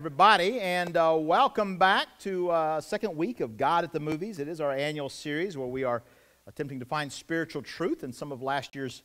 Everybody, and welcome back to second week of God at the Movies. It is our annual series where we are attempting to find spiritual truth in some of last year's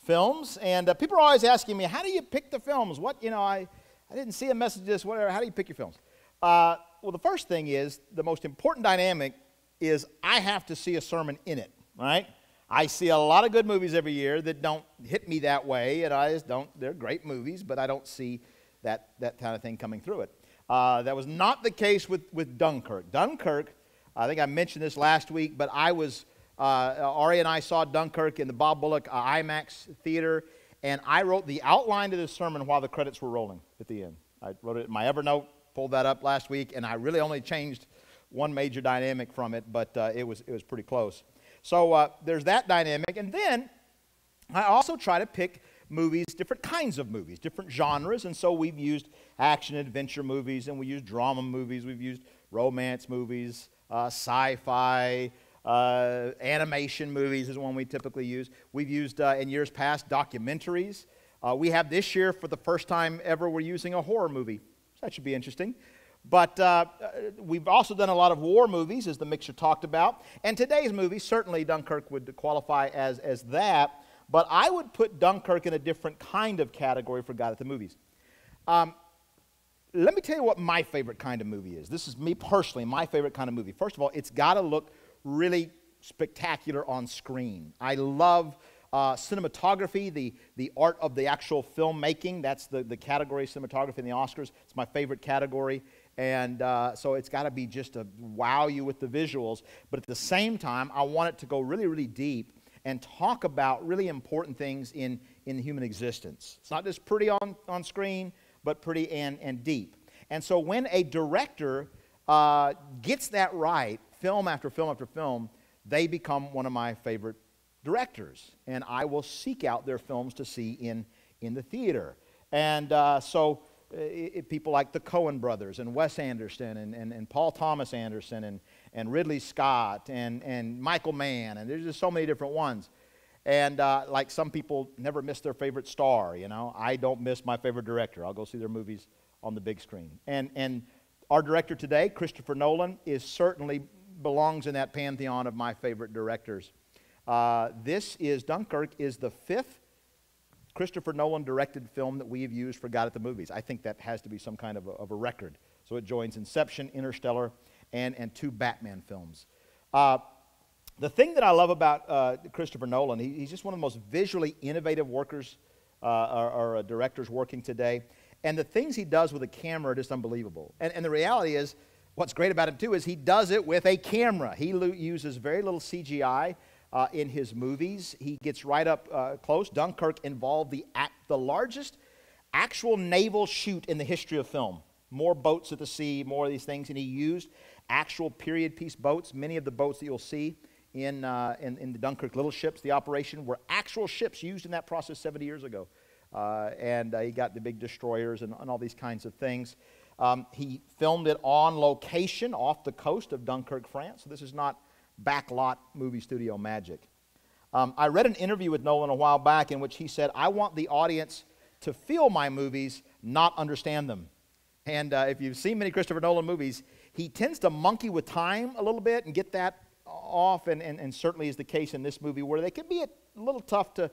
films. And people are always asking me, how do you pick the films? I didn't see a message this, whatever. How do you pick your films? Well, the first thing is, the most important dynamic is I have to see a sermon in it, right? I see a lot of good movies every year that don't hit me that way, and I just don't, they're great movies, but I don't see that kind of thing coming through it. That was not the case with Dunkirk. Dunkirk, I think I mentioned this last week, but Ari and I saw Dunkirk in the Bob Bullock IMAX theater, and I wrote the outline to this sermon while the credits were rolling at the end. I wrote it in my Evernote, pulled that up last week, and I really only changed one major dynamic from it, but it was pretty close. So there's that dynamic, and then I also try to pick movies, different kinds of movies, different genres, and so we've used action adventure movies, and we use drama movies, we've used romance movies, sci-fi, animation movies is one we typically use. We've used, in years past, documentaries. We have this year, for the first time ever, we're using a horror movie. So that should be interesting. But we've also done a lot of war movies, as the mixer talked about, and today's movie, certainly Dunkirk would qualify as that. But I would put Dunkirk in a different kind of category for God at the Movies. Let me tell you what my favorite kind of movie is. This is me personally, my favorite kind of movie. First of all, it's got to look really spectacular on screen. I love cinematography, the art of the actual filmmaking. That's the category of cinematography in the Oscars. It's my favorite category. And so it's got to be just to wow you with the visuals. But at the same time, I want it to go really, really deep and talk about really important things in human existence. It's not just pretty on screen, but pretty and deep. And so when a director gets that right, film after film after film, they become one of my favorite directors. And I will seek out their films to see in the theater. And people like the Coen brothers and Wes Anderson and Paul Thomas Anderson and Ridley Scott and Michael Mann, and there's just so many different ones. And like some people never miss their favorite star, you know. I don't miss my favorite director. I'll go see their movies on the big screen. And our director today, Christopher Nolan, certainly belongs in that pantheon of my favorite directors. Dunkirk is the fifth Christopher Nolan directed film that we have used for God at the Movies. I think that has to be some kind of a record. So it joins Inception, Interstellar, and two Batman films. The thing that I love about Christopher Nolan, he's just one of the most visually innovative workers or directors working today. And the things he does with a camera are just unbelievable. And the reality is, what's great about him too is he does it with a camera. He uses very little CGI in his movies. He gets right up close. Dunkirk involved the largest actual naval shoot in the history of film. More boats at the sea, more of these things, and he used actual period piece boats. Many of the boats that you'll see in the Dunkirk little ships, the operation, were actual ships used in that process 70 years ago. He got the big destroyers and all these kinds of things. He filmed it on location off the coast of Dunkirk, France. So this is not backlot movie studio magic. I read an interview with Nolan a while back in which he said, I want the audience to feel my movies, not understand them. And if you've seen many Christopher Nolan movies, he tends to monkey with time a little bit and get that off, and certainly is the case in this movie, where they can be a little tough to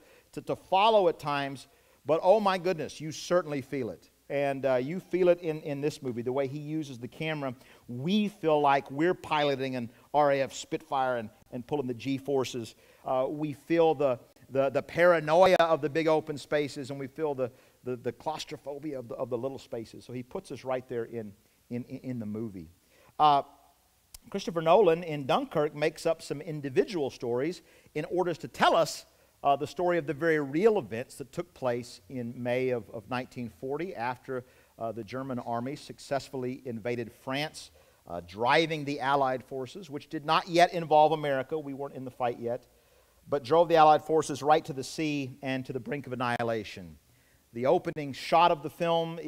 follow at times, but oh my goodness, you certainly feel it. And you feel it in this movie, the way he uses the camera. We feel like we're piloting an RAF Spitfire and pulling the G-forces. We feel the paranoia of the big open spaces, and we feel the claustrophobia of the little spaces. So he puts us right there in the movie. Christopher Nolan in Dunkirk makes up some individual stories in order to tell us the story of the very real events that took place in May of 1940 after the German army successfully invaded France, driving the Allied forces, which did not yet involve America. We weren't in the fight yet, but drove the Allied forces right to the sea and to the brink of annihilation. The opening shot of the film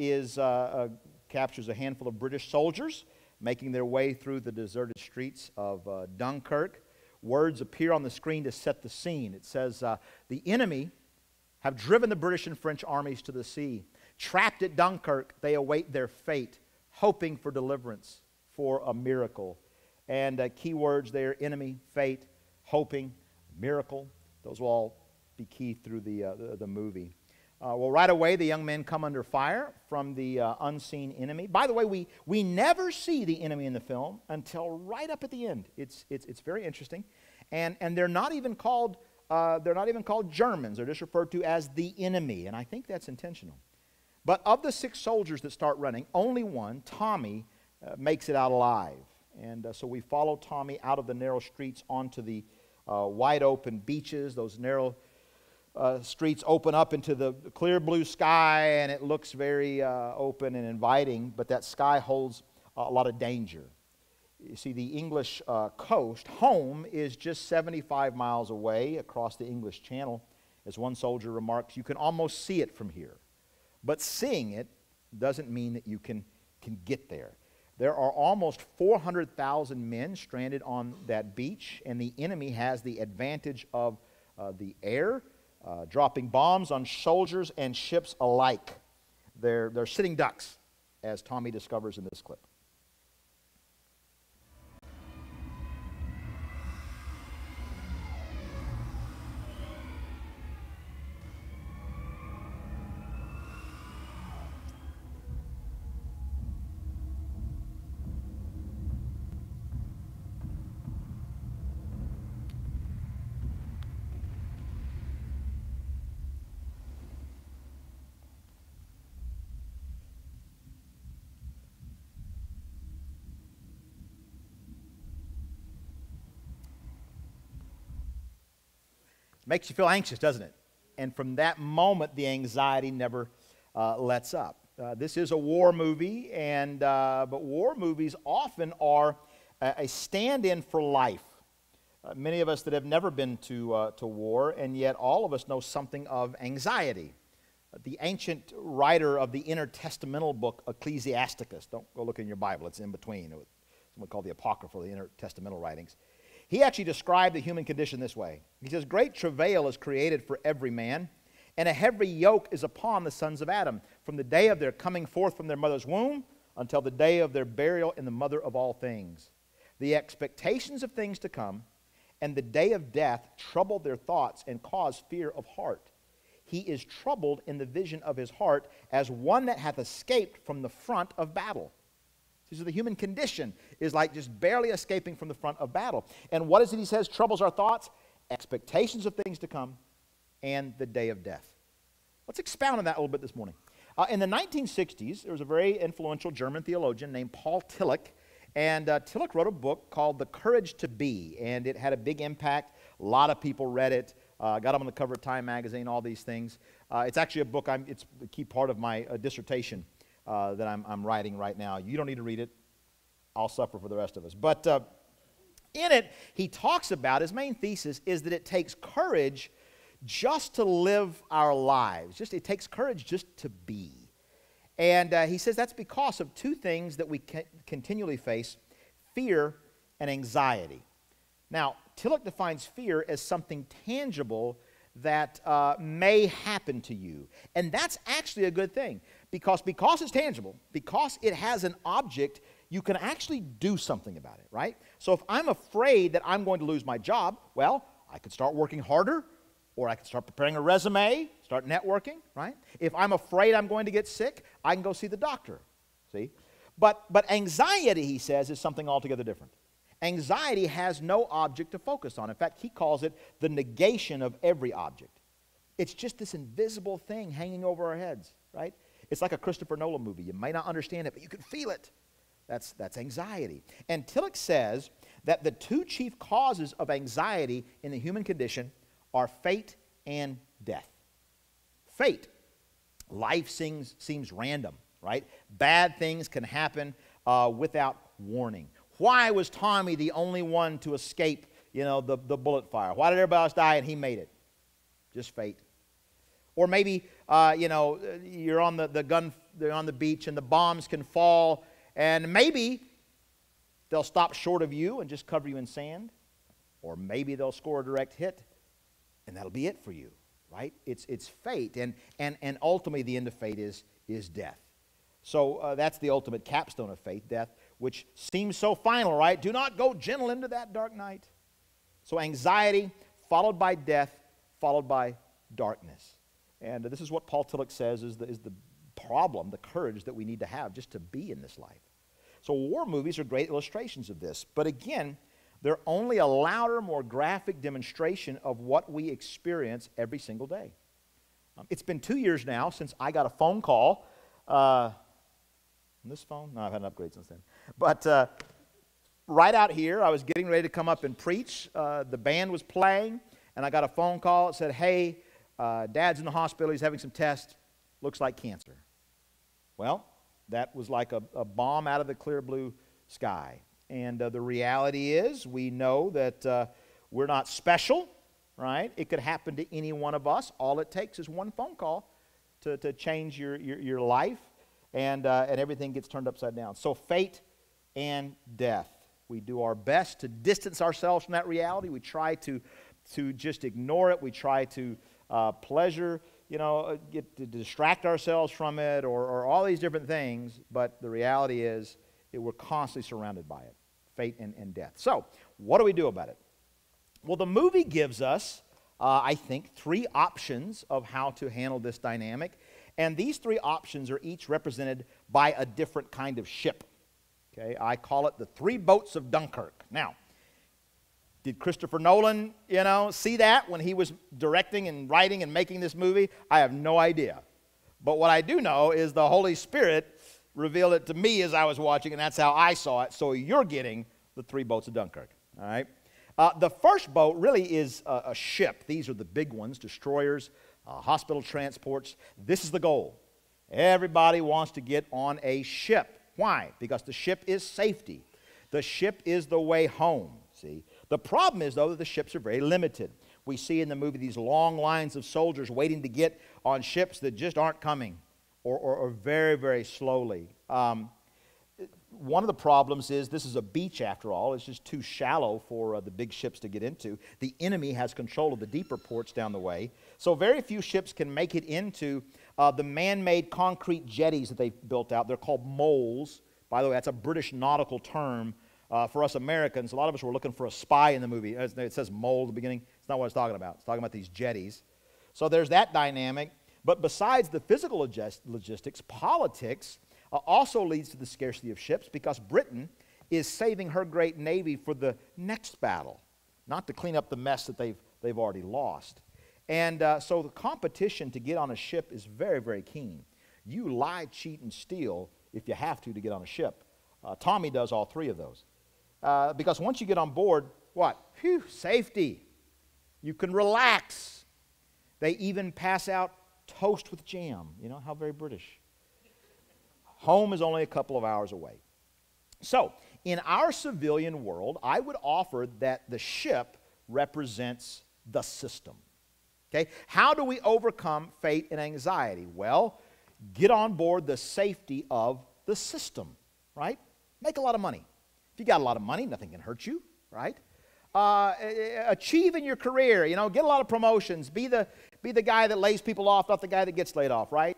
captures a handful of British soldiers making their way through the deserted streets of Dunkirk. Words appear on the screen to set the scene. It says, the enemy have driven the British and French armies to the sea. Trapped at Dunkirk, they await their fate, hoping for deliverance, for a miracle. And key words there: enemy, fate, hoping, miracle. Those will all be key through the movie. Well, right away, the young men come under fire from the unseen enemy. By the way, we never see the enemy in the film until right up at the end. It's very interesting, and they're not even called Germans. They're just referred to as the enemy, and I think that's intentional. But of the 6 soldiers that start running, only one, Tommy, makes it out alive, and so we follow Tommy out of the narrow streets onto the wide open beaches. Those narrow streets open up into the clear blue sky, and it looks very open and inviting, but that sky holds a lot of danger. You see, the English coast, home, is just 75 miles away across the English Channel. As one soldier remarks, you can almost see it from here. But seeing it doesn't mean that you can get there. There are almost 400,000 men stranded on that beach, and the enemy has the advantage of the air, dropping bombs on soldiers and ships alike. They're sitting ducks, as Tommy discovers in this clip. Makes you feel anxious, doesn't it? And from that moment, the anxiety never lets up. This is a war movie, but war movies often are a stand-in for life. Many of us that have never been to war, and yet all of us know something of anxiety. The ancient writer of the intertestamental book, Ecclesiasticus, don't go look in your Bible, it's in between. Something called the Apocrypha, the intertestamental writings. He actually described the human condition this way. He says, "Great travail is created for every man, and a heavy yoke is upon the sons of Adam, from the day of their coming forth from their mother's womb until the day of their burial in the mother of all things. The expectations of things to come and the day of death trouble their thoughts and cause fear of heart. He is troubled in the vision of his heart as one that hath escaped from the front of battle." So the human condition is like just barely escaping from the front of battle. And what is it he says troubles our thoughts? Expectations of things to come and the day of death. Let's expound on that a little bit this morning. In the 1960s, there was a very influential German theologian named Paul Tillich. And Tillich wrote a book called The Courage to Be. And it had a big impact. A lot of people read it. Got him on the cover of Time magazine, all these things. It's actually a book, it's a key part of my dissertation that I'm writing right now. You don't need to read it. I'll suffer for the rest of us. But in it, he talks about, his main thesis is that it takes courage just to live our lives. It takes courage just to be. And he says that's because of 2 things that we continually face: fear and anxiety. Now, Tillich defines fear as something tangible that may happen to you. And that's actually a good thing. Because it's tangible, because it has an object, you can actually do something about it, right? So if I'm afraid that I'm going to lose my job, well, I could start working harder, or I could start preparing a resume, start networking, right? If I'm afraid I'm going to get sick, I can go see the doctor, see? But anxiety, he says, is something altogether different. Anxiety has no object to focus on. In fact, he calls it the negation of every object. It's just this invisible thing hanging over our heads, right? It's like a Christopher Nolan movie. You may not understand it, but you can feel it. That's anxiety. And Tillich says that the 2 chief causes of anxiety in the human condition are fate and death. Fate. Life seems random, right? Bad things can happen without warning. Why was Tommy the only one to escape, the bullet fire? Why did everybody else die and he made it? Just fate. Or maybe, you're on they're on the beach and the bombs can fall, and maybe they'll stop short of you and just cover you in sand. Or maybe they'll score a direct hit, and that'll be it for you, right? It's fate, and ultimately the end of fate is death. So that's the ultimate capstone of faith, death, which seems so final, right? Do not go gentle into that dark night. So anxiety, followed by death, followed by darkness. And this is what Paul Tillich says is the problem, the courage that we need to have just to be in this life. So war movies are great illustrations of this. But again, they're only a louder, more graphic demonstration of what we experience every single day. It's been 2 years now since I got a phone call. On this phone? No, I've had an upgrade since then. But right out here, I was getting ready to come up and preach. The band was playing, and I got a phone call. It said, hey, Dad's in the hospital. He's having some tests. Looks like cancer. Well, that was like a bomb out of the clear blue sky. And the reality is, we know that we're not special, right? It could happen to any one of us. All it takes is one phone call to change your life, and everything gets turned upside down. So fate and death. We do our best to distance ourselves from that reality. We try to just ignore it. We try to pleasure, get to distract ourselves from it, or all these different things. But the reality is that we're constantly surrounded by it, fate and death. So what do we do about it? Well, the movie gives us, I think, 3 options of how to handle this dynamic. And these 3 options are each represented by a different kind of ship. Okay, I call it the 3 boats of Dunkirk. Now, did Christopher Nolan, see that when he was directing and writing and making this movie? I have no idea. But what I do know is the Holy Spirit revealed it to me as I was watching, and that's how I saw it. So you're getting the 3 boats of Dunkirk. All right. The first boat really is a ship. These are the big ones, destroyers, hospital transports. This is the goal. Everybody wants to get on a ship. Why? Because the ship is safety. The ship is the way home, see? The problem is, though, that the ships are very limited. We see in the movie these long lines of soldiers waiting to get on ships that just aren't coming, or very, very slowly. One of the problems is this is a beach, after all. It's just too shallow for the big ships to get into. The enemy has control of the deeper ports down the way. So very few ships can make it into the man-made concrete jetties that they've built out. They're called moles. By the way, that's a British nautical term. For us Americans, a lot of us were looking for a spy in the movie. It says mole at the beginning. It's not what it's talking about. It's talking about these jetties. So there's that dynamic. But besides the physical logistics, politics also leads to the scarcity of ships, because Britain is saving her great navy for the next battle, not to clean up the mess that they've already lost. And so the competition to get on a ship is very, very keen. You lie, cheat, and steal if you have to get on a ship. Tommy does all 3 of those. Because once you get on board, what? Phew, safety. You can relax. They even pass out toast with jam. How very British. Home is only a couple of hours away. So, in our civilian world, I would offer that the ship represents the system. Okay? How do we overcome fate and anxiety? Well, get on board the safety of the system, right? Make a lot of money. If you got a lot of money, nothing can hurt you, right? Achieve in your career, get a lot of promotions. Be the guy that lays people off, not the guy that gets laid off, right?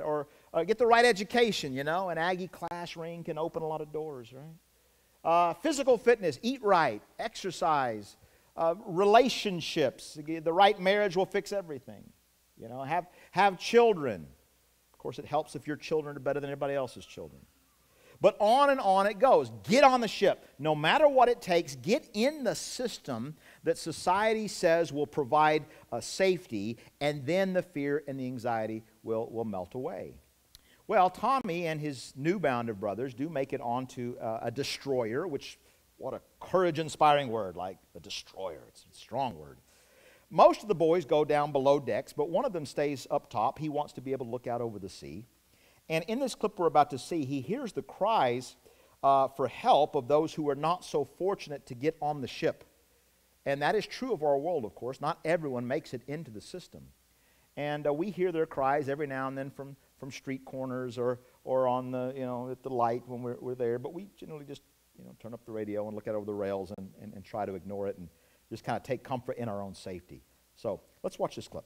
Or get the right education, an Aggie class ring can open a lot of doors, right? Physical fitness, eat right, exercise, relationships. The right marriage will fix everything. Have children. Of course, it helps if your children are better than everybody else's children. But on and on it goes. Get on the ship. No matter what it takes, get in the system that society says will provide safety, and then the fear and the anxiety will melt away. Well, Tommy and his new band of brothers do make it onto a destroyer, which, what a courage-inspiring word, like a destroyer. It's a strong word. Most of the boys go down below decks, but one of them stays up top. He wants to be able to look out over the sea. And in this clip we're about to see, he hears the cries for help of those who are not so fortunate to get on the ship. And that is true of our world, of course. Not everyone makes it into the system. And we hear their cries every now and then from street corners or on the, at the light when we're there. But we generally just, turn up the radio and look out over the rails and try to ignore it and just kind of take comfort in our own safety. So let's watch this clip.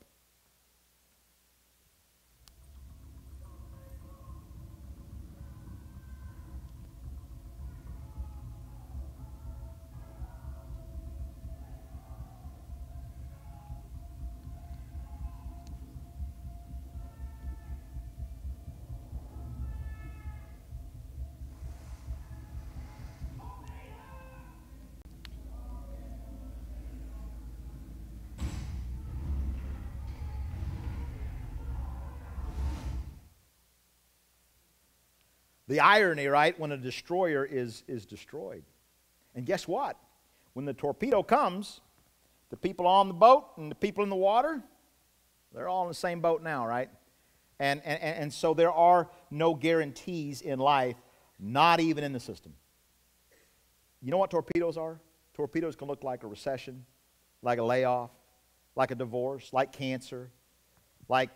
The irony, right, when a destroyer is destroyed. And guess what? When the torpedo comes, the people on the boat and the people in the water, they're all in the same boat now, right? And so there are no guarantees in life, not even in the system. You know what torpedoes are? Torpedoes can look like a recession, like a layoff, like a divorce, like cancer, like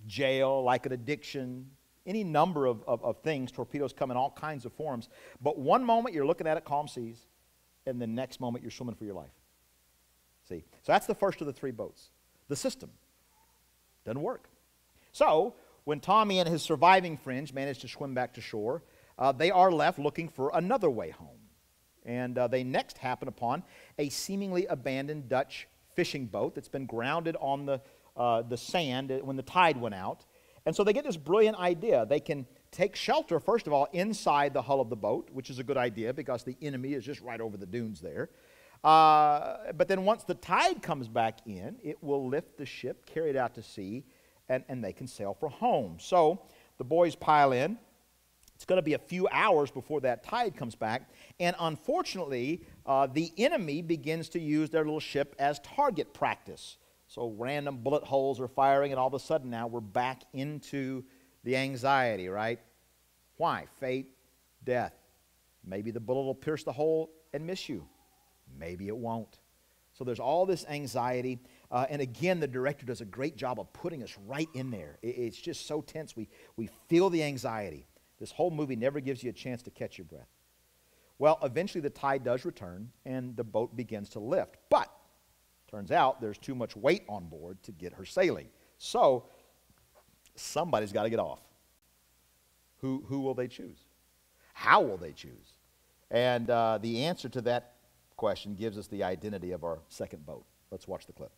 jail, like an addiction, any number of things. Torpedoes come in all kinds of forms. But one moment you're looking at it, calm seas, and the next moment you're swimming for your life. See? So that's the first of the three boats. The system doesn't work. So when Tommy and his surviving friends manage to swim back to shore, they are left looking for another way home. And they next happen upon a seemingly abandoned Dutch fishing boat that's been grounded on the sand when the tide went out. And so they get this brilliant idea. They can take shelter, first of all, inside the hull of the boat, which is a good idea because the enemy is just right over the dunes there. But then once the tide comes back in, it will lift the ship, carry it out to sea, and they can sail for home. So the boys pile in. It's going to be a few hours before that tide comes back. And unfortunately, the enemy begins to use their little ship as target practice. So random bullet holes are firing, and all of a sudden now we're back into the anxiety, right? Why? Fate, death. Maybe the bullet will pierce the hole and miss you. Maybe it won't. So there's all this anxiety. And again, the director does a great job of putting us right in there. It's just so tense. We feel the anxiety. This whole movie never gives you a chance to catch your breath. Well, eventually the tide does return, and the boat begins to lift. But turns out there's too much weight on board to get her sailing. So somebody's got to get off. Who will they choose? How will they choose? And the answer to that question gives us the identity of our second boat. Let's watch the clip.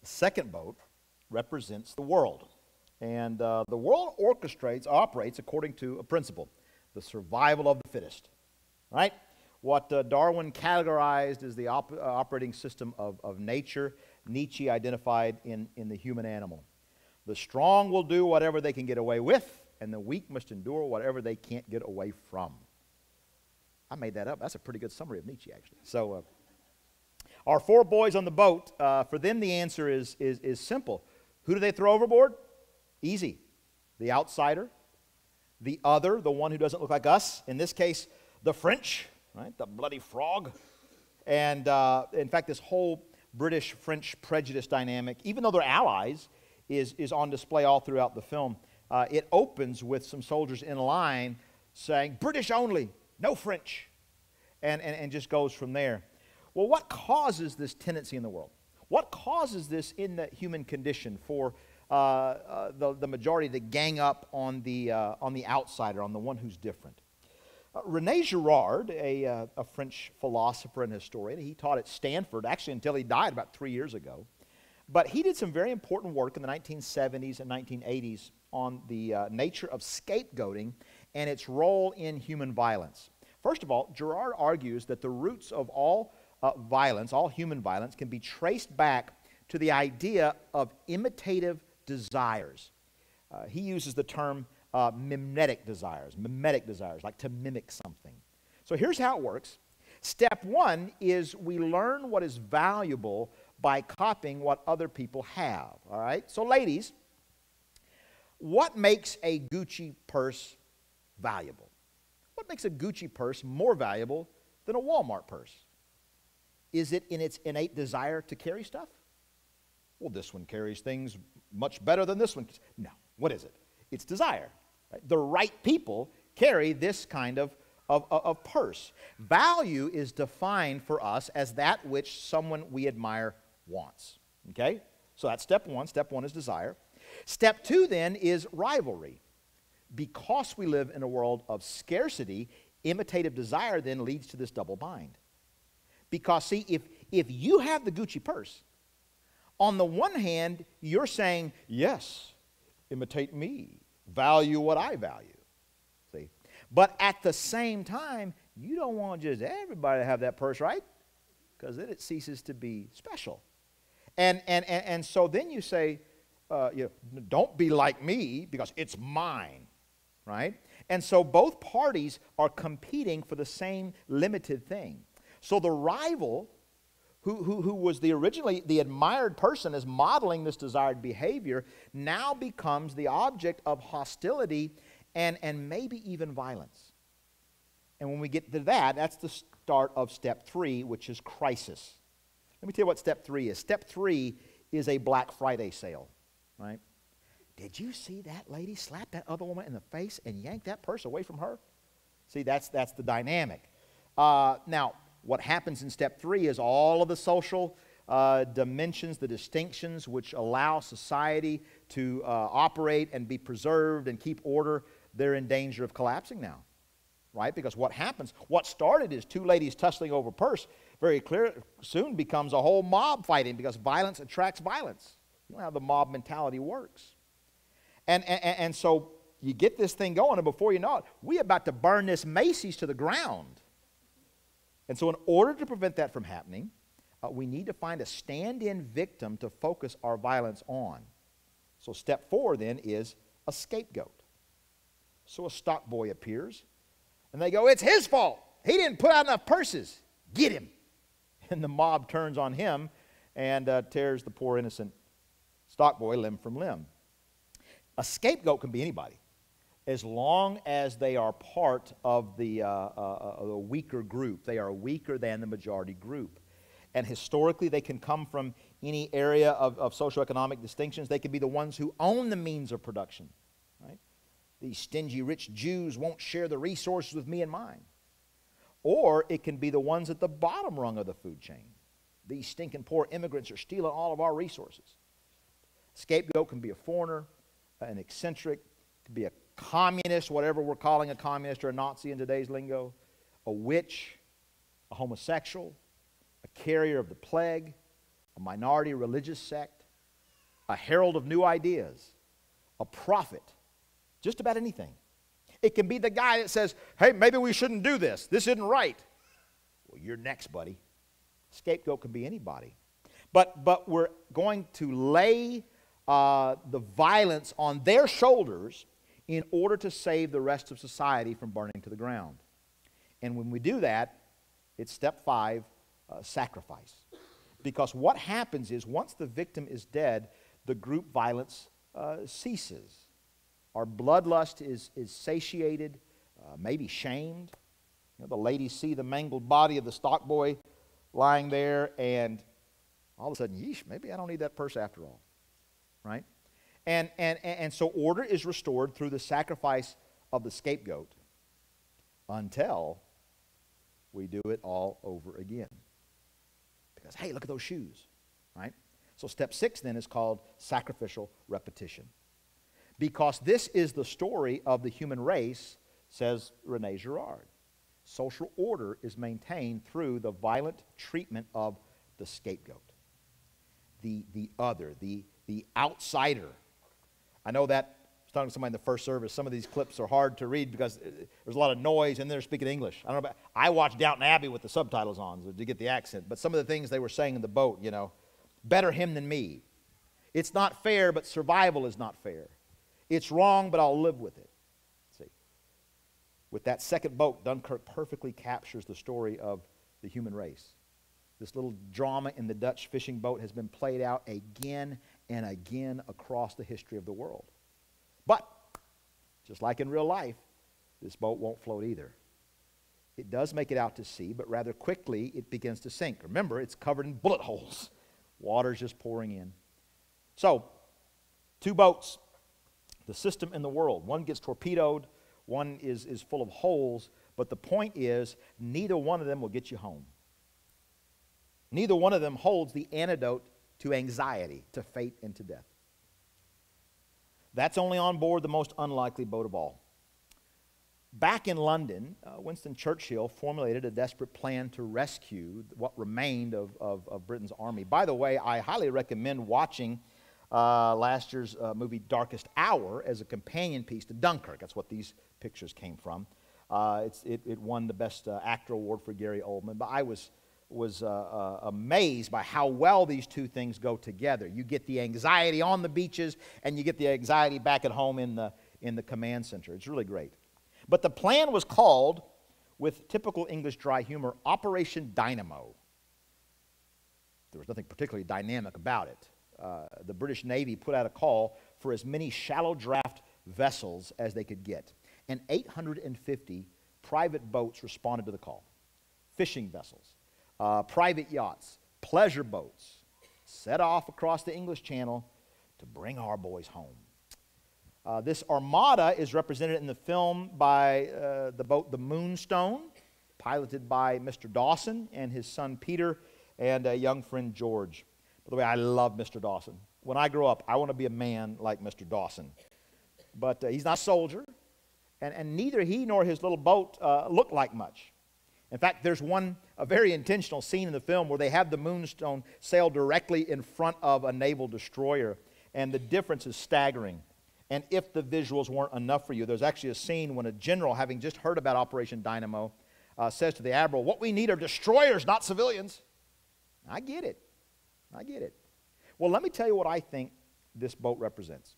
The second boat represents the world. And the world operates according to a principle, the survival of the fittest. Right? What Darwin categorized as the operating system of nature, Nietzsche identified in the human animal. The strong will do whatever they can get away with, and the weak must endure whatever they can't get away from. I made that up. That's a pretty good summary of Nietzsche, actually. So, our four boys on the boat, for them the answer is simple. Who do they throw overboard? Easy. The outsider, the other, the one who doesn't look like us. In this case, the French, right? The bloody frog. And in fact, this whole British-French prejudice dynamic, even though they're allies, is on display all throughout the film. It opens with some soldiers in line saying, "British only, no French," and just goes from there. Well, what causes this tendency in the world? What causes this in the human condition for the majority to gang up on the outsider, on the one who's different? René Girard, a French philosopher and historian, he taught at Stanford, actually until he died about 3 years ago. But he did some very important work in the 1970s and 1980s on the nature of scapegoating and its role in human violence. First of all, Girard argues that the roots of all violence, all human violence, can be traced back to the idea of imitative desires. He uses the term mimetic desires, like to mimic something. So here's how it works. Step one is we learn what is valuable by copying what other people have, all right? So ladies, what makes a Gucci purse valuable? What makes a Gucci purse more valuable than a Walmart purse? Is it in its innate desire to carry stuff? Well, this one carries things much better than this one. No. What is it? It's desire. Right? The right people carry this kind of purse. Value is defined for us as that which someone we admire wants. Okay? So that's step one. Step one is desire. Step two then is rivalry. Because we live in a world of scarcity, imitative desire then leads to this double bind. Because, see, if you have the Gucci purse, on the one hand, you're saying, yes, imitate me, value what I value. See? But at the same time, you don't want just everybody to have that purse, right? Because then it ceases to be special. And so then you say, don't be like me because it's mine, right? And so both parties are competing for the same limited thing. So the rival, who was originally the admired person as modeling this desired behavior, now becomes the object of hostility and maybe even violence. And when we get to that, that's the start of step three, which is crisis. Let me tell you what step three is. Step three is a Black Friday sale, right? Did you see that lady slap that other woman in the face and yank that purse away from her? See, that's the dynamic. Now, what happens in step three is all of the social dimensions, the distinctions which allow society to operate and be preserved and keep order, they're in danger of collapsing now, right? Because what happens, what started as two ladies tussling over a purse, very clear, soon becomes a whole mob fighting because violence attracts violence. You know how the mob mentality works. And so you get this thing going, and before you know it, we're about to burn this Macy's to the ground. And so in order to prevent that from happening, we need to find a stand-in victim to focus our violence on. So step four then is a scapegoat. So a stock boy appears, and they go, it's his fault. He didn't put out enough purses. Get him. And the mob turns on him and tears the poor innocent stock boy limb from limb. A scapegoat can be anybody, as long as they are part of the weaker group. They are weaker than the majority group. And historically, they can come from any area of socioeconomic distinctions. They can be the ones who own the means of production. Right? These stingy rich Jews won't share the resources with me and mine. Or it can be the ones at the bottom rung of the food chain. These stinking poor immigrants are stealing all of our resources. Scapegoat can be a foreigner, an eccentric, could be a communist, whatever we're calling a communist or a Nazi in today's lingo, a witch, a homosexual, a carrier of the plague, a minority religious sect, a herald of new ideas, a prophet, just about anything. It can be the guy that says, hey, maybe we shouldn't do this. This isn't right. Well, you're next, buddy. Scapegoat can be anybody. But we're going to lay the violence on their shoulders in order to save the rest of society from burning to the ground. And when we do that, it's step five, sacrifice. Because what happens is once the victim is dead, the group violence ceases. Our bloodlust is satiated, maybe shamed. You know, the ladies see the mangled body of the stock boy lying there, and all of a sudden, yeesh, maybe I don't need that purse after all. Right? And so order is restored through the sacrifice of the scapegoat until we do it all over again. Because, hey, look at those shoes. Right? So step six then is called sacrificial repetition. Because this is the story of the human race, says Rene Girard. Social order is maintained through the violent treatment of the scapegoat, the other, the outsider. I know that, I was talking to somebody in the first service, some of these clips are hard to read because there's a lot of noise and they're speaking English. I don't know about, I watched Downton Abbey with the subtitles on to get the accent, but some of the things they were saying in the boat, you know. better him than me. It's not fair, but survival is not fair. It's wrong, but I'll live with it. See, with that second boat, Dunkirk perfectly captures the story of the human race. This little drama in the Dutch fishing boat has been played out again and again across the history of the world. But, just like in real life, this boat won't float either. It does make it out to sea, but rather quickly it begins to sink. Remember, it's covered in bullet holes. Water's just pouring in. So, two boats, the system in the world. One gets torpedoed, one is full of holes, but the point is, neither one of them will get you home. Neither one of them holds the antidote to anxiety, to fate, and to death. That's only on board the most unlikely boat of all. Back in London, Winston Churchill formulated a desperate plan to rescue what remained of Britain's army. By the way, I highly recommend watching last year's movie Darkest Hour as a companion piece to Dunkirk. That's what these pictures came from. It won the Best Actor Award for Gary Oldman, but I was amazed by how well these two things go together. You get the anxiety on the beaches, and you get the anxiety back at home in the command center. It's really great. But the plan was called, with typical English dry humor, Operation Dynamo. There was nothing particularly dynamic about it. The British Navy put out a call for as many shallow draft vessels as they could get, and 850 private boats responded to the call. Fishing vessels, private yachts, pleasure boats set off across the English Channel to bring our boys home. This armada is represented in the film by the boat the Moonstone, piloted by Mr. Dawson and his son Peter and a young friend George. By the way, I love Mr. Dawson. When I grow up, I want to be a man like Mr. Dawson. But he's not a soldier, and neither he nor his little boat look like much. In fact, there's a very intentional scene in the film where they have the Moonstone sail directly in front of a naval destroyer, and the difference is staggering. And if the visuals weren't enough for you, there's actually a scene when a general, having just heard about Operation Dynamo, says to the admiral, "What we need are destroyers, not civilians." I get it. I get it. Well, let me tell you what I think this boat represents.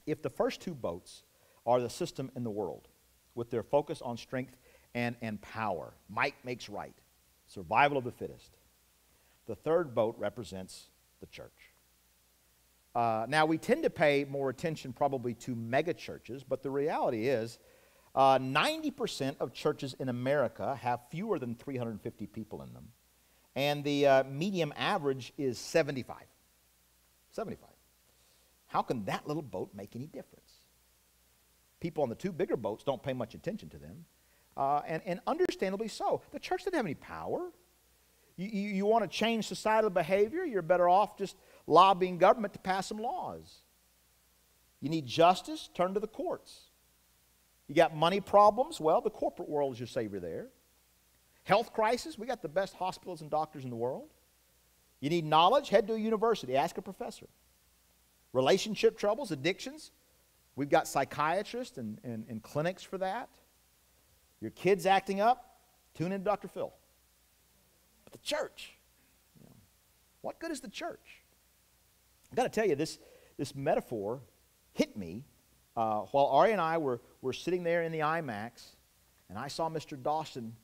If the first two boats are the system in the world, with their focus on strength and power, might makes right, survival of the fittest, the third boat represents the church. Now, we tend to pay more attention probably to mega churches, but the reality is 90% of churches in America have fewer than 350 people in them, and the medium average is 75. 75. How can that little boat make any difference? People on the two bigger boats don't pay much attention to them, and understandably so. The church doesn't have any power. You want to change societal behavior, you're better off just lobbying government to pass some laws. You need justice, turn to the courts. You got money problems, well, the corporate world is your savior there. Health crisis, we got the best hospitals and doctors in the world. You need knowledge, head to a university, ask a professor. Relationship troubles, addictions, we've got psychiatrists and clinics for that. Your kids acting up, tune in to Dr. Phil. But the church, what good is the church? I've got to tell you, this metaphor hit me while Ari and I were sitting there in the IMAX, and I saw Mr. Dawson,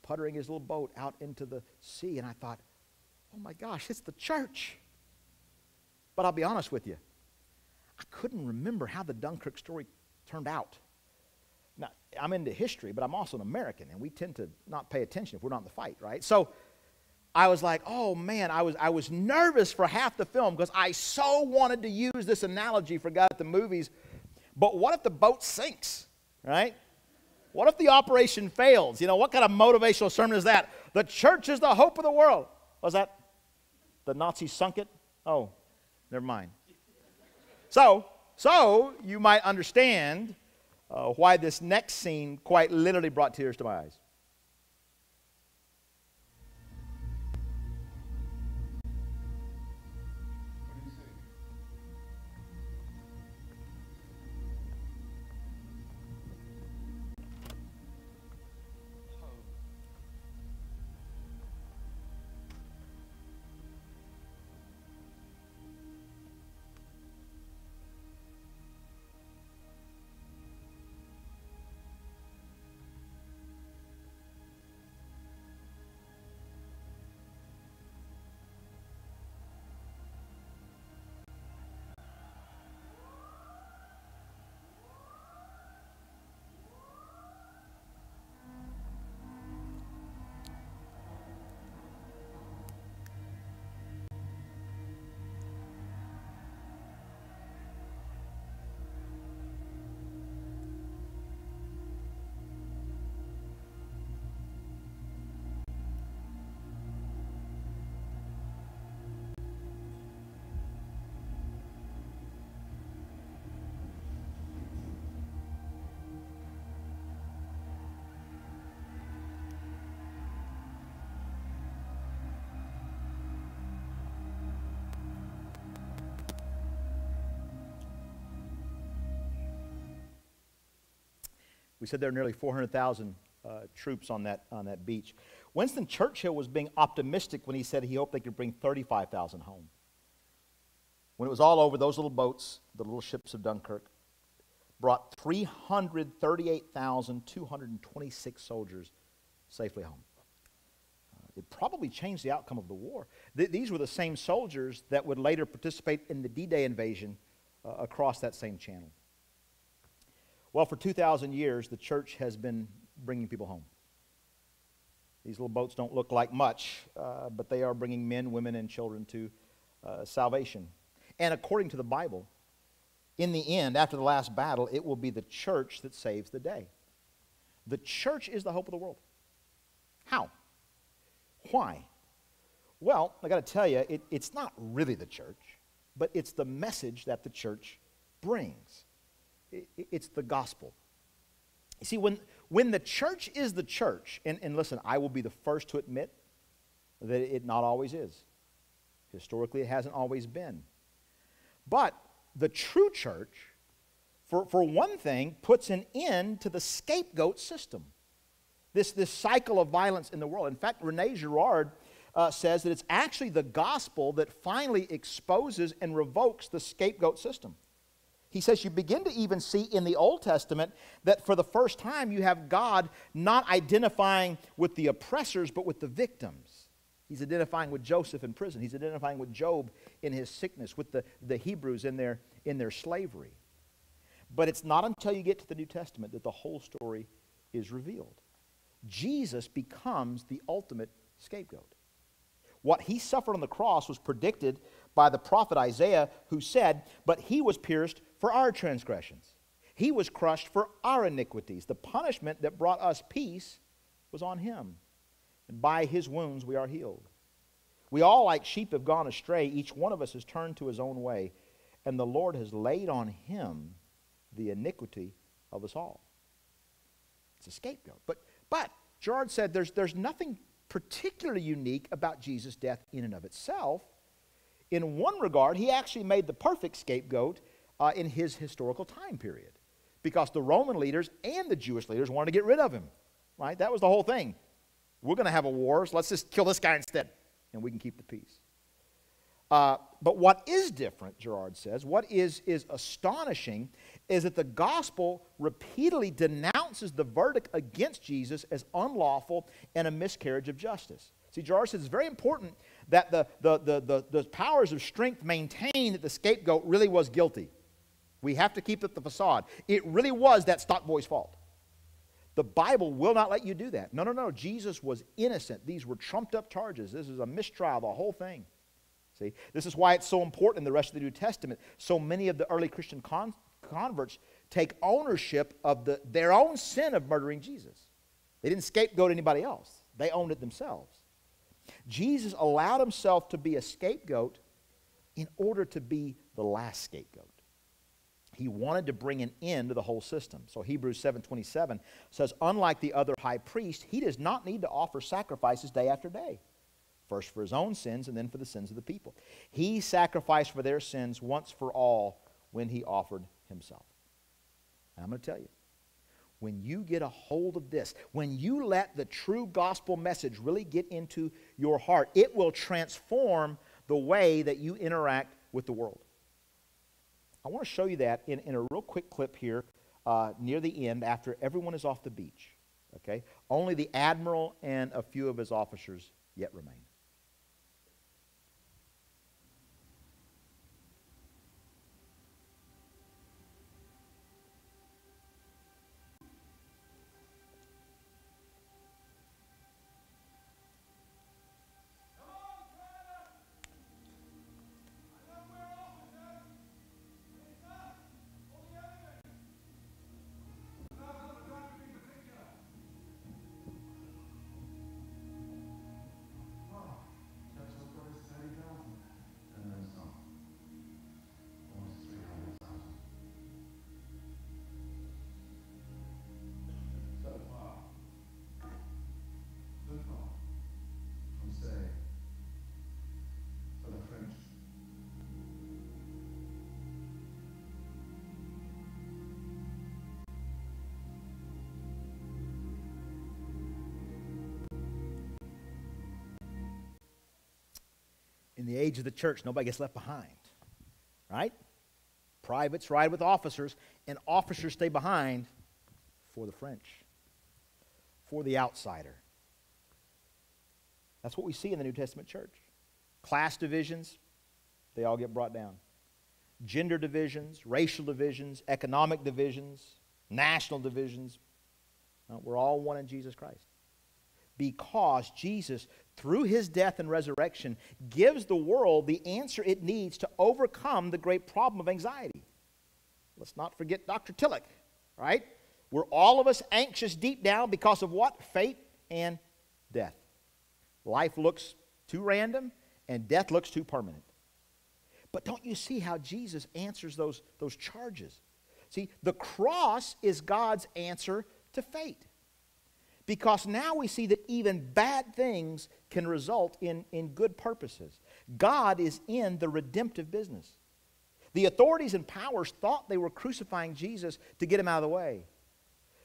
puttering his little boat out into the sea, and I thought, oh my gosh, it's the church. But I'll be honest with you, I couldn't remember how the Dunkirk story turned out. Now, I'm into history, but I'm also an American, and we tend to not pay attention if we're not in the fight, right? So I was like, oh man, I was nervous for half the film because I so wanted to use this analogy for God at the movies. But what if the boat sinks, right? What if the operation fails? What kind of motivational sermon is that? The church is the hope of the world. Was that the Nazis sunk it? Oh, never mind. So you might understand why this next scene quite literally brought tears to my eyes. We said there are nearly 400,000 troops on that beach. Winston Churchill was being optimistic when he said he hoped they could bring 35,000 home. When it was all over, those little boats, the little ships of Dunkirk, brought 338,226 soldiers safely home. It probably changed the outcome of the war. These were the same soldiers that would later participate in the D-Day invasion across that same channel. Well, for 2,000 years, the church has been bringing people home. These little boats don't look like much, but they are bringing men, women, and children to salvation. And according to the Bible, in the end, after the last battle, it will be the church that saves the day. The church is the hope of the world. How? Why? Well, I got to tell you, it's not really the church, but it's the message that the church brings. It's the gospel. You see, when the church is the church, and listen, I will be the first to admit that it not always is. Historically, it hasn't always been. But the true church, for one thing, puts an end to the scapegoat system. This cycle of violence in the world. In fact, Rene Girard says that it's actually the gospel that finally exposes and revokes the scapegoat system. He says you begin to even see in the Old Testament that for the first time you have God not identifying with the oppressors but with the victims. He's identifying with Joseph in prison. He's identifying with Job in his sickness, with the Hebrews in their slavery. But it's not until you get to the New Testament that the whole story is revealed. Jesus becomes the ultimate scapegoat. What he suffered on the cross was predicted by the prophet Isaiah, who said, "But he was pierced for our transgressions. He was crushed for our iniquities. The punishment that brought us peace was on him. And by his wounds we are healed. We all like sheep have gone astray. Each one of us has turned to his own way. And the Lord has laid on him the iniquity of us all." It's a scapegoat. But Gerard said there's nothing particularly unique about Jesus' death in and of itself. In one regard, he actually made the perfect scapegoat in his historical time period, because the Roman leaders and the Jewish leaders wanted to get rid of him. Right? That was the whole thing. We're going to have a war, so let's just kill this guy instead, and we can keep the peace. But what is different, Gerard says, what is astonishing, is that the gospel repeatedly denounces the verdict against Jesus as unlawful and a miscarriage of justice. See, Gerard says it's very important that the powers of strength maintain that the scapegoat really was guilty. We have to keep up the facade. It really was that stock boy's fault. The Bible will not let you do that. No. Jesus was innocent. These were trumped up charges. This is a mistrial, the whole thing. See, this is why it's so important in the rest of the New Testament. So many of the early Christian converts take ownership of their own sin of murdering Jesus. They didn't scapegoat anybody else. They owned it themselves. Jesus allowed himself to be a scapegoat in order to be the last scapegoat. He wanted to bring an end to the whole system. So Hebrews 7:27 says, unlike the other high priest, he does not need to offer sacrifices day after day. First for his own sins and then for the sins of the people. He sacrificed for their sins once for all when he offered himself. And I'm going to tell you, when you get a hold of this, when you let the true gospel message really get into your heart, it will transform the way that you interact with the world. I want to show you that in a real quick clip here near the end after everyone is off the beach. Okay? Only the admiral and a few of his officers yet remain. In the age of the church, nobody gets left behind, right? Privates ride with officers, and officers stay behind for the French, for the outsider. That's what we see in the New Testament church. Class divisions, they all get brought down. Gender divisions, racial divisions, economic divisions, national divisions. We're all one in Jesus Christ. Because Jesus, through his death and resurrection, gives the world the answer it needs to overcome the great problem of anxiety. Let's not forget Dr. Tillich, right? We're all of us anxious deep down because of what? Fate and death. Life looks too random, and death looks too permanent. But don't you see how Jesus answers those charges? See, the cross is God's answer to fate. Because now we see that even bad things can result in good purposes. God is in the redemptive business. The authorities and powers thought they were crucifying Jesus to get him out of the way.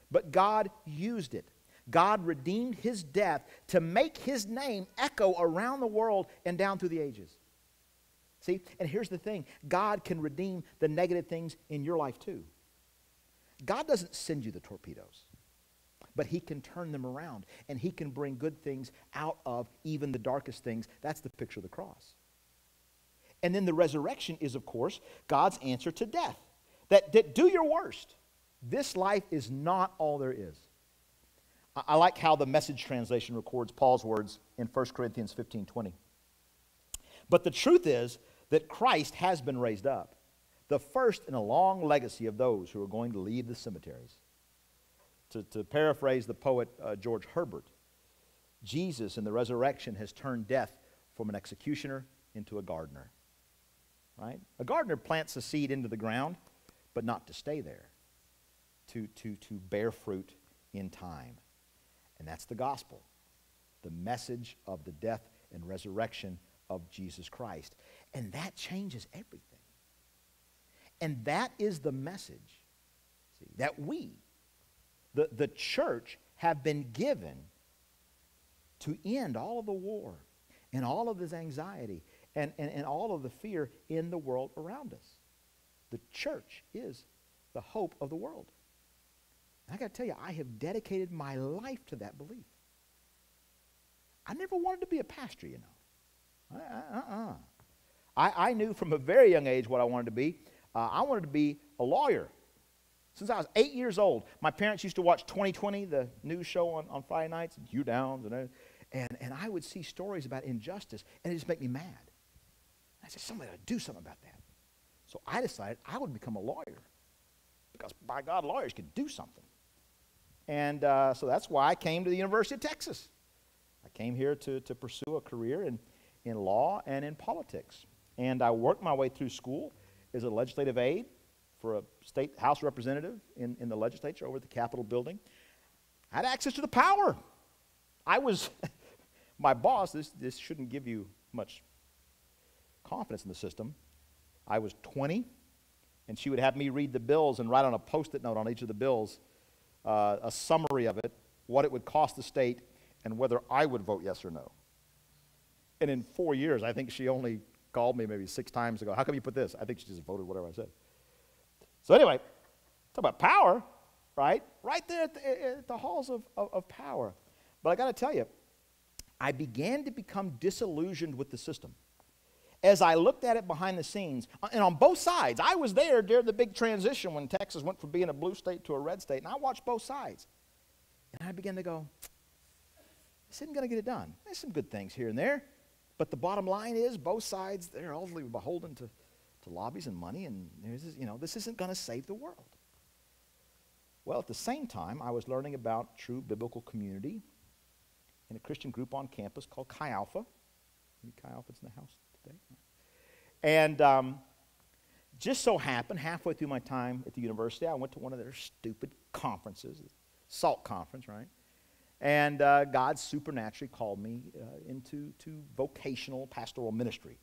But God used it. God redeemed his death to make his name echo around the world and down through the ages. See, and here's the thing. God can redeem the negative things in your life too. God doesn't send you the torpedoes. But he can turn them around, and he can bring good things out of even the darkest things. That's the picture of the cross. And then the resurrection is, of course, God's answer to death. That do your worst. This life is not all there is. I like how the Message translation records Paul's words in 1 Corinthians 15:20. But the truth is that Christ has been raised up, the first in a long legacy of those who are going to leave the cemeteries. To paraphrase the poet George Herbert, Jesus in the resurrection has turned death from an executioner into a gardener. Right? A gardener plants a seed into the ground, but not to stay there, to bear fruit in time. And that's the gospel, the message of the death and resurrection of Jesus Christ. And that changes everything. And that is the message, see, that we, the church, have been given to end all of the war and all of this anxiety and all of the fear in the world around us. The church is the hope of the world. And I got to tell you, I have dedicated my life to that belief. I never wanted to be a pastor, you know. I knew from a very young age what I wanted to be. I wanted to be a lawyer. Since I was 8 years old, my parents used to watch 2020, the news show on Friday nights, and Hugh Downs, and I would see stories about injustice, and it just made me mad. I said, somebody ought to do something about that. So I decided I would become a lawyer, because by God, lawyers can do something. And so that's why I came to the University of Texas. I came here to pursue a career in law and in politics. And I worked my way through school as a legislative aide for a state house representative in the legislature over at the Capitol building. I had access to the power. I was, my boss, this shouldn't give you much confidence in the system. I was 20, and she would have me read the bills and write on a Post-it note on each of the bills a summary of it, what it would cost the state, and whether I would vote yes or no. And in 4 years, I think she only called me maybe 6 times to go, how come you put this? I think she just voted whatever I said. So anyway, talk about power, right? Right there at the halls of power. But I got to tell you, I began to become disillusioned with the system. As I looked at it behind the scenes, and on both sides, I was there during the big transition when Texas went from being a blue state to a red state, and I watched both sides. And I began to go, this isn't going to get it done. There's some good things here and there, but the bottom line is both sides, they're ultimately beholden to lobbies and money, and this isn't going to save the world. Well, at the same time, I was learning about true biblical community in a Christian group on campus called Chi Alpha. Maybe Chi Alpha's in the house today. And just so happened, halfway through my time at the university, I went to one of their stupid conferences, SALT conference, right? And God supernaturally called me into vocational pastoral ministry.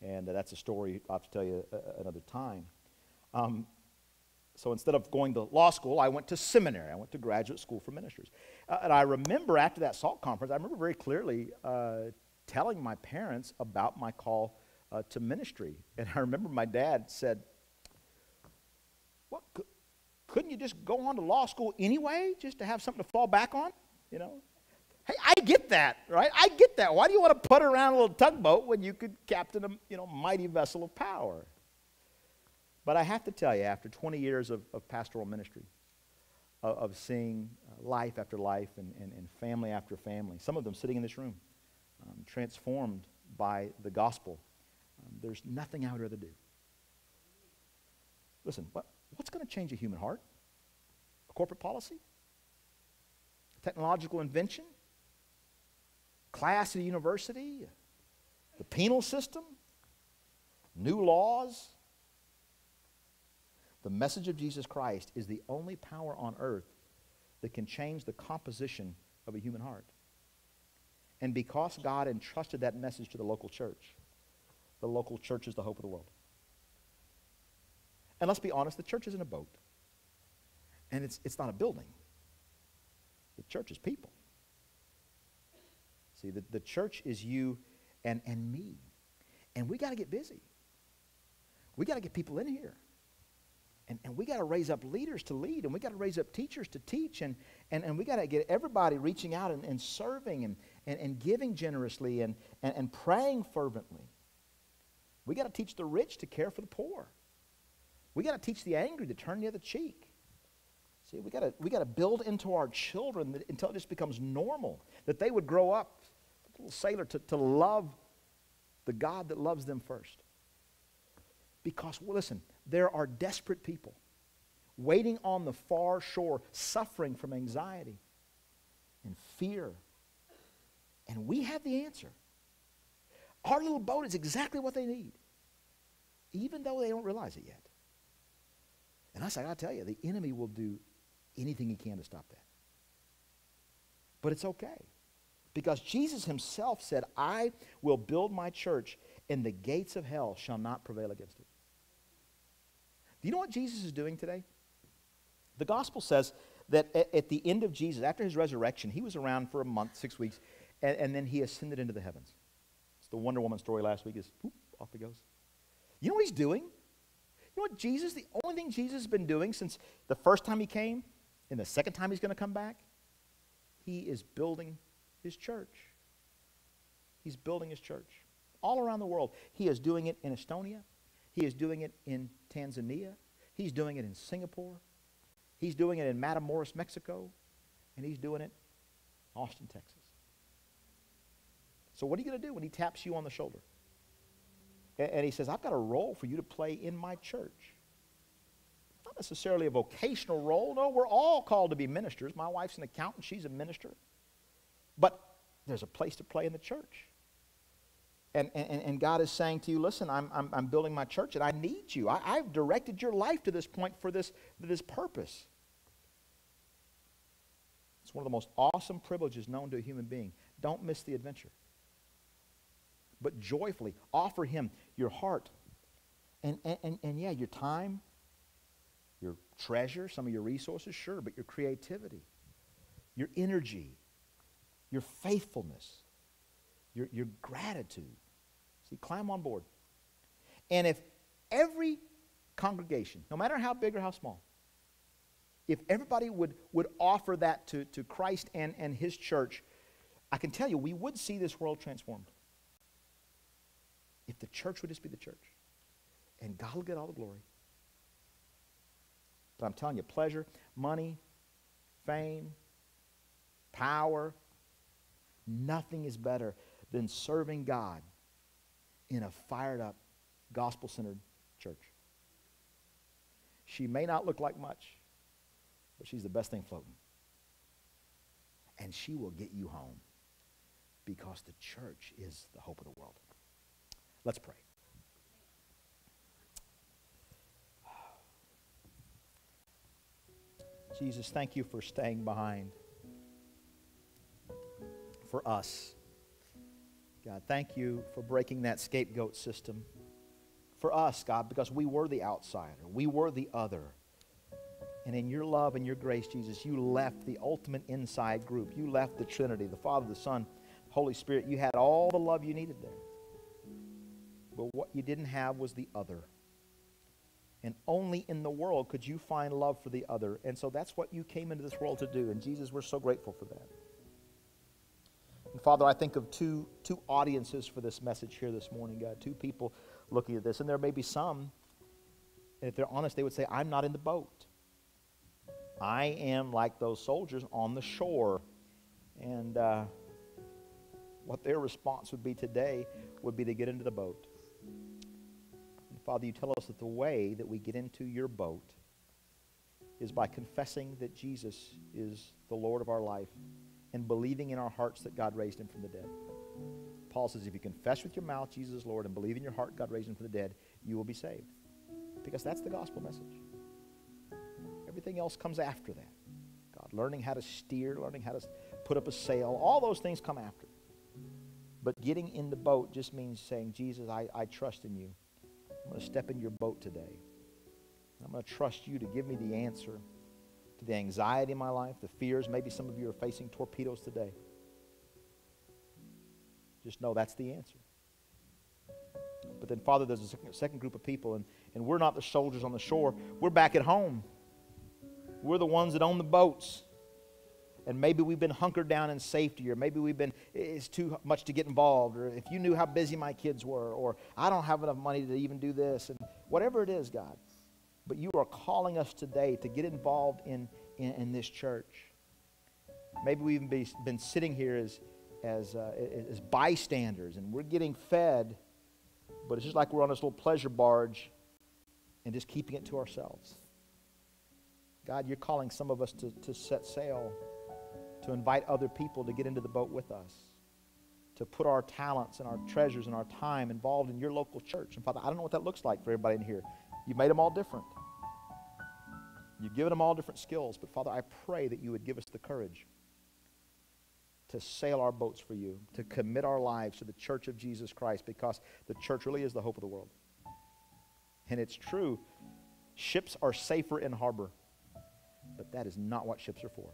And that's a story I'll have to tell you another time. So instead of going to law school, I went to seminary. I went to graduate school for ministers. And I remember after that SALT conference, I remember very clearly telling my parents about my call to ministry. And I remember my dad said, "What? Couldn't you just go on to law school anyway, just to have something to fall back on?" You know? Hey, I get that, right? I get that. Why do you want to put around a little tugboat when you could captain a mighty vessel of power? But I have to tell you, after 20 years of pastoral ministry, of seeing life after life and family after family, some of them sitting in this room, transformed by the gospel, there's nothing I would rather do. Listen, what's going to change a human heart? A corporate policy? A technological invention? Class at a university? The penal system? New laws? The message of Jesus Christ is the only power on earth that can change the composition of a human heart. And because God entrusted that message to the local church is the hope of the world. And let's be honest, the church isn't a boat. And it's not a building. The church is people. See, the church is you and me. And we got to get busy. We got to get people in here. And we got to raise up leaders to lead, and we got to raise up teachers to teach, and we got to get everybody reaching out and serving and giving generously and praying fervently. We got to teach the rich to care for the poor. We got to teach the angry to turn the other cheek. See, we got to build into our children until it just becomes normal, that they would grow up, a little sailor, to love the God that loves them first. Because, well, listen, there are desperate people waiting on the far shore, suffering from anxiety and fear. And we have the answer. Our little boat is exactly what they need, even though they don't realize it yet. And I got to tell you, the enemy will do anything he can to stop that. But it's okay, because Jesus himself said, "I will build my church, and the gates of hell shall not prevail against it." Do you know what Jesus is doing today? The gospel says that at the end of Jesus, after his resurrection, he was around for a month, 6 weeks, and then he ascended into the heavens. It's the Wonder Woman story last week is, whoop, off he goes. You know what he's doing? You know what the only thing Jesus has been doing since the first time he came and the second time he's going to come back, he is building his church. He's building his church all around the world. He is doing it in Estonia. He is doing it in Tanzania. He's doing it in Singapore. He's doing it in Matamoros, Mexico. And he's doing it in Austin, Texas. So what are you going to do when he taps you on the shoulder? And he says, "I've got a role for you to play in my church." Not necessarily a vocational role. No, we're all called to be ministers. My wife's an accountant. She's a minister. But there's a place to play in the church. And God is saying to you, "Listen, I'm building my church, and I need you. I've directed your life to this point for this purpose." It's one of the most awesome privileges known to a human being. Don't miss the adventure. But joyfully offer him your heart. And yeah, your time, your treasure, some of your resources, sure, but your creativity, your energy, your faithfulness, your gratitude. See, climb on board. And if every congregation, no matter how big or how small, if everybody would offer that to Christ and his church, I can tell you, we would see this world transformed. If the church would just be the church. And God will get all the glory. But I'm telling you, pleasure, money, fame, power, nothing is better than serving God in a fired up, gospel-centered church. She may not look like much, but she's the best thing floating. And she will get you home, because the church is the hope of the world. Let's pray. Jesus, thank you for staying behind for us. God, thank you for breaking that scapegoat system for us, God, because we were the outsider. We were the other. And in your love and your grace, Jesus, you left the ultimate inside group. You left the Trinity, the Father, the Son, Holy Spirit, you had all the love you needed there. But what you didn't have was the other. And only in the world could you find love for the other. And so that's what you came into this world to do. And Jesus, we're so grateful for that. And Father, I think of two audiences for this message here this morning, God. Two people looking at this. And there may be some, and if they're honest, they would say, I'm not in the boat. I am like those soldiers on the shore. And what their response would be today would be to get into the boat. And Father, you tell us that the way that we get into your boat is by confessing that Jesus is the Lord of our life and believing in our hearts that God raised him from the dead. Paul says, if you confess with your mouth Jesus is Lord and believe in your heart God raised him from the dead, you will be saved. Because that's the gospel message. Everything else comes after that. God, learning how to steer, learning how to put up a sail, all those things come after. But getting in the boat just means saying, Jesus, I trust in you. I'm going to step in your boat today. I'm going to trust you to give me the answer to the anxiety in my life, the fears. Maybe some of you are facing torpedoes today. Just know that's the answer. But then, Father, there's a second group of people, and we're not the soldiers on the shore. We're back at home. We're the ones that own the boats. And maybe we've been hunkered down in safety, or maybe it's too much to get involved, or if you knew how busy my kids were, or I don't have enough money to even do this, and whatever it is, God. But you are calling us today to get involved in this church. Maybe we've even been sitting here as bystanders, and we're getting fed, but it's just like we're on this little pleasure barge and just keeping it to ourselves. God, you're calling some of us to set sail, to invite other people to get into the boat with us, to put our talents and our treasures and our time involved in your local church. And Father, I don't know what that looks like for everybody in here. You've made them all different. You've given them all different skills. But Father, I pray that you would give us the courage to sail our boats for you, to commit our lives to the church of Jesus Christ, because the church really is the hope of the world. And it's true, ships are safer in harbor, but that is not what ships are for.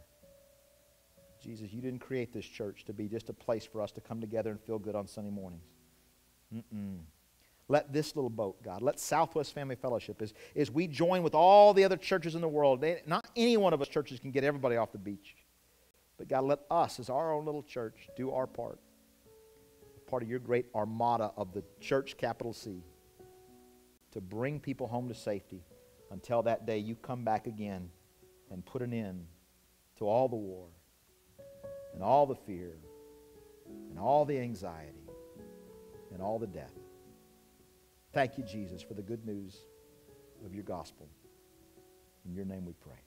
Jesus, you didn't create this church to be just a place for us to come together and feel good on Sunday mornings. Let this little boat, God, let Southwest Family Fellowship, as we join with all the other churches in the world, not any one of us churches can get everybody off the beach. But God, let us, as our own little church, do our part of your great armada of the church, capital C, to bring people home to safety until that day you come back again and put an end to all the war and all the fear and all the anxiety and all the death. Thank you, Jesus, for the good news of your gospel. In your name we pray.